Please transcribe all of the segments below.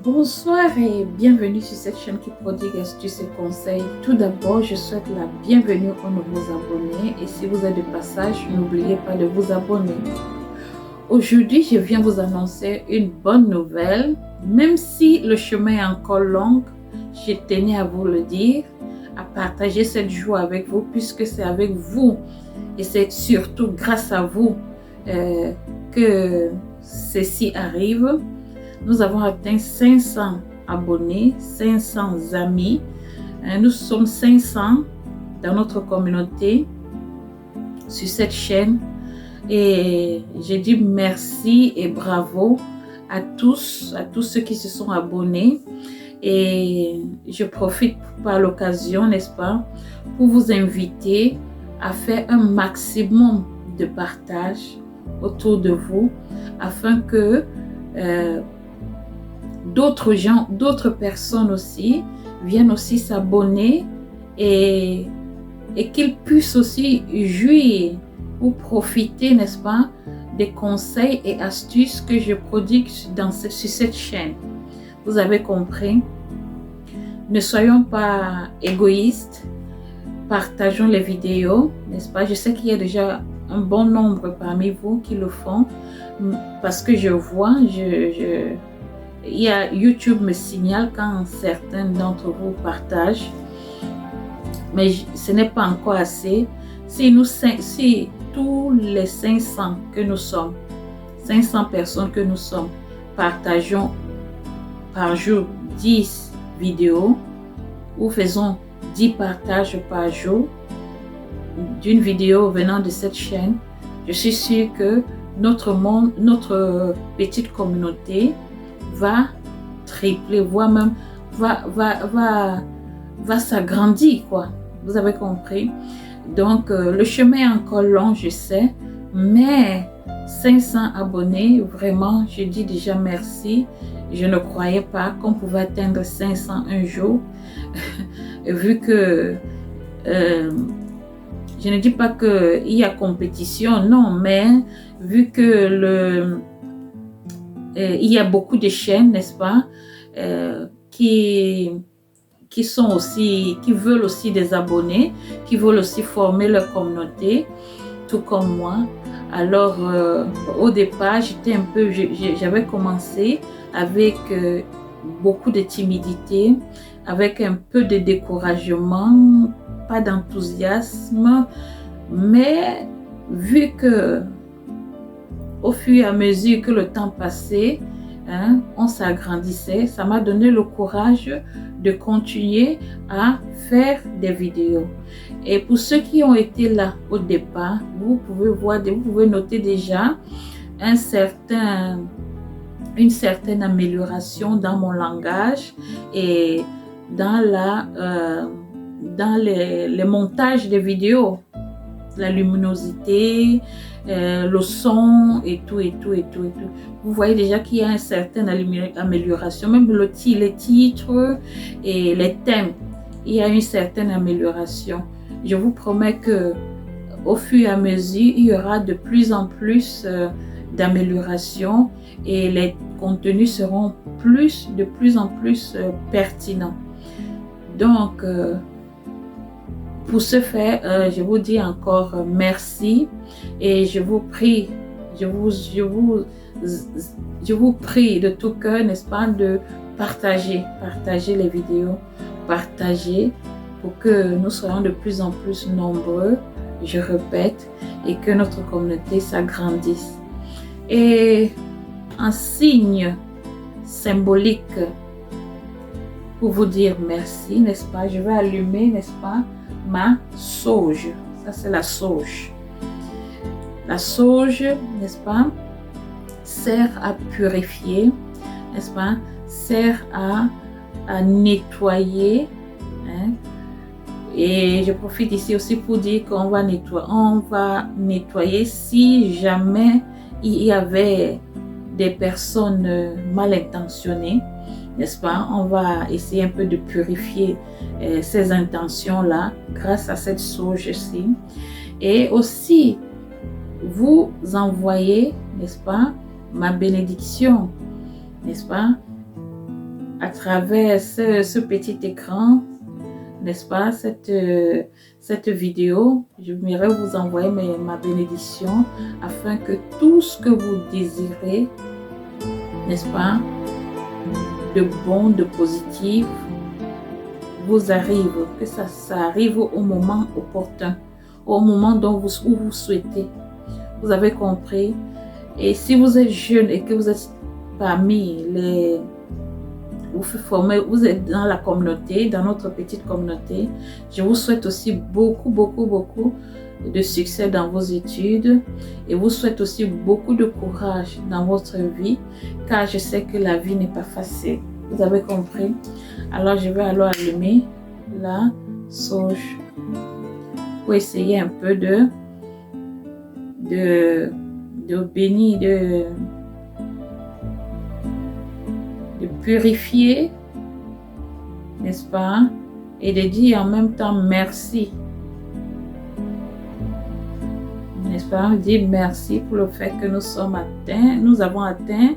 Bonsoir et bienvenue sur cette chaîne qui prodigue astuces et conseils. Tout d'abord, je souhaite la bienvenue aux nouveaux abonnés et si vous êtes de passage, n'oubliez pas de vous abonner. Aujourd'hui, je viens vous annoncer une bonne nouvelle. Même si le chemin est encore long, je tenais à vous le dire, à partager cette joie avec vous puisque c'est avec vous et c'est surtout grâce à vous que ceci arrive. Nous avons atteint 500 abonnés, 500 amis. Nous sommes 500 dans notre communauté sur cette chaîne. Et je dis merci et bravo à tous ceux qui se sont abonnés. Et je profite par l'occasion, n'est-ce pas, pour vous inviter à faire un maximum de partage autour de vous afin que d'autres personnes aussi viennent aussi s'abonner et qu'ils puissent aussi jouir ou profiter, n'est-ce pas, des conseils et astuces que je prodigue sur cette chaîne. Vous avez compris? Ne soyons pas égoïstes, partageons les vidéos, n'est-ce pas? Je sais qu'il y a déjà un bon nombre parmi vous qui le font parce que je vois, YouTube me signale quand certains d'entre vous partagent, mais ce n'est pas encore assez. Si tous les 500 que nous sommes, 500 personnes que nous sommes, partageons par jour 10 vidéos ou faisons 10 partages par jour d'une vidéo venant de cette chaîne, je suis sûre que notre petite communauté va tripler, voire même va s'agrandir, quoi. Vous avez compris? Donc, le chemin est encore long, je sais, mais 500 abonnés, vraiment, je dis déjà merci. Je ne croyais pas qu'on pouvait atteindre 500 un jour, vu que, je ne dis pas qu'il y a compétition, non, mais vu que il y a beaucoup de chaînes, n'est-ce pas, qui veulent aussi des abonnés, qui veulent aussi former leur communauté, tout comme moi. Alors, au départ, j'avais commencé avec beaucoup de timidité, avec un peu de découragement, pas d'enthousiasme, mais vu que au fur et à mesure que le temps passait, on s'agrandissait, ça m'a donné le courage de continuer à faire des vidéos. Et pour ceux qui ont été là au départ, vous pouvez noter déjà une certaine amélioration dans mon langage et dans les montages des vidéos, la luminosité, le son et tout. Vous voyez déjà qu'il y a une certaine amélioration, même les titres et les thèmes, il y a une certaine amélioration. Je vous promets que au fur et à mesure, il y aura de plus en plus d'amélioration et les contenus seront de plus en plus pertinents. Donc, pour ce faire, je vous dis encore merci et je vous prie, je vous prie de tout cœur, n'est-ce pas, de partager les vidéos, partager pour que nous soyons de plus en plus nombreux, je répète, et que notre communauté s'agrandisse. Et en signe symbolique pour vous dire merci, n'est-ce pas, je vais allumer, n'est-ce pas, ma sauge. Ça, c'est la sauge. La sauge, n'est-ce pas, sert à purifier, n'est-ce pas, sert à nettoyer. Et je profite ici aussi pour dire qu'on va nettoyer si jamais il y avait des personnes mal intentionnées, n'est-ce pas? On va essayer un peu de purifier ces intentions-là grâce à cette sauge-ci. Et aussi, vous envoyez, n'est-ce pas, ma bénédiction, n'est-ce pas? à travers ce petit écran, n'est-ce pas, cette vidéo, je voudrais vous envoyer ma bénédiction afin que tout ce que vous désirez, n'est-ce pas, de bon, de positif, vous arrive, que ça arrive au moment opportun, au moment où vous souhaitez. Vous avez compris? Et si vous êtes jeune et que vous êtes parmi vous êtes dans la communauté, dans notre petite communauté, je vous souhaite aussi beaucoup de succès dans vos études et vous souhaite aussi beaucoup de courage dans votre vie, car je sais que la vie n'est pas facile. Vous avez compris? Alors, je vais alors allumer la sauge pour essayer un peu de bénir, de purifier, n'est-ce pas? Et de dire en même temps merci. N'est-ce pas? Dire merci pour le fait que nous avons atteint,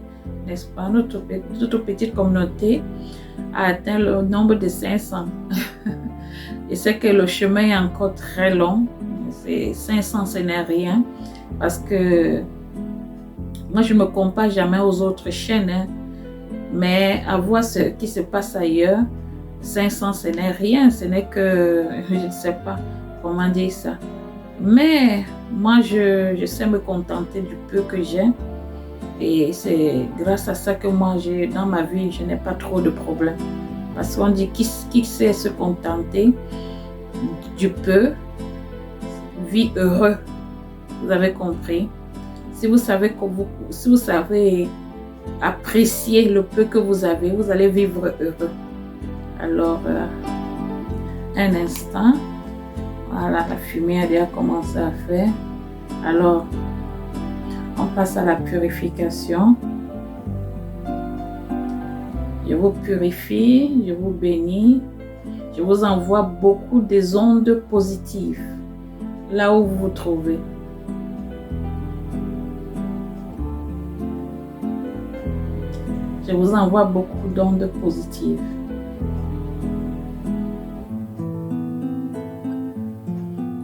n'est-ce pas? Notre petite communauté a atteint le nombre de 500. Et c'est que le chemin est encore très long. 500, ce n'est rien. Parce que moi, je ne me compare jamais aux autres chaînes. Hein. Mais à voir ce qui se passe ailleurs, 500, ce n'est rien. Ce n'est que, je ne sais pas comment dire ça. Mais moi, je sais me contenter du peu que j'ai. Et c'est grâce à ça que moi, dans ma vie, je n'ai pas trop de problèmes. Parce qu'on dit qui sait se contenter du peu, vit heureux. Vous avez compris? Si vous savez apprécier le peu que vous avez, vous allez vivre heureux. Alors, un instant. Voilà, la fumée a déjà commencé à faire. Alors, on passe à la purification. Je vous purifie, je vous bénis. Je vous envoie beaucoup des ondes positives là où vous vous trouvez. Je vous envoie beaucoup d'ondes positives.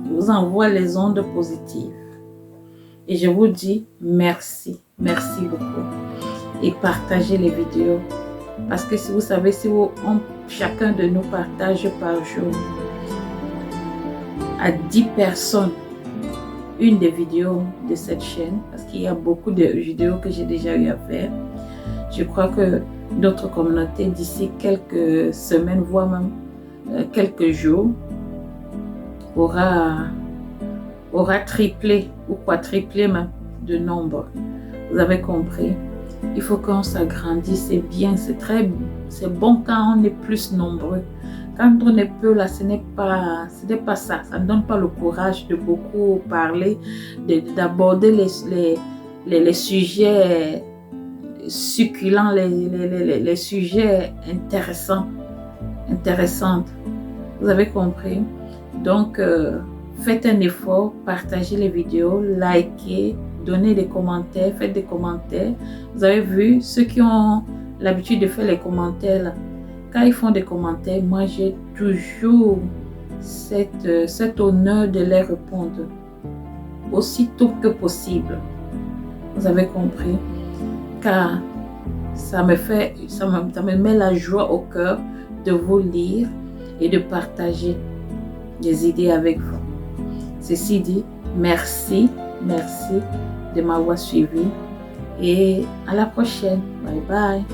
Je vous envoie les ondes positives. Et je vous dis merci. Merci beaucoup. Et partagez les vidéos. Parce que si vous savez, chacun de nous partage par jour à 10 personnes une des vidéos de cette chaîne, parce qu'il y a beaucoup de vidéos que j'ai déjà eu à faire. Je crois que notre communauté, d'ici quelques semaines, voire même quelques jours, aura triplé ou quadruplé même de nombre. Vous avez compris? Il faut qu'on s'agrandisse, c'est bien, c'est bon quand on est plus nombreux. Quand on est peu là, ce n'est pas ça. Ça ne donne pas le courage de beaucoup parler, d'aborder les sujets succulents, les sujets intéressants. Vous avez compris? Donc, faites un effort, partagez les vidéos, likez, donnez des commentaires, faites des commentaires. Vous avez vu, ceux qui ont l'habitude de faire les commentaires, là, quand ils font des commentaires, moi j'ai toujours cet honneur de les répondre aussitôt que possible. Vous avez compris? Car ça me met la joie au cœur de vous lire et de partager des idées avec vous. Ceci dit, merci de m'avoir suivi et à la prochaine. Bye bye.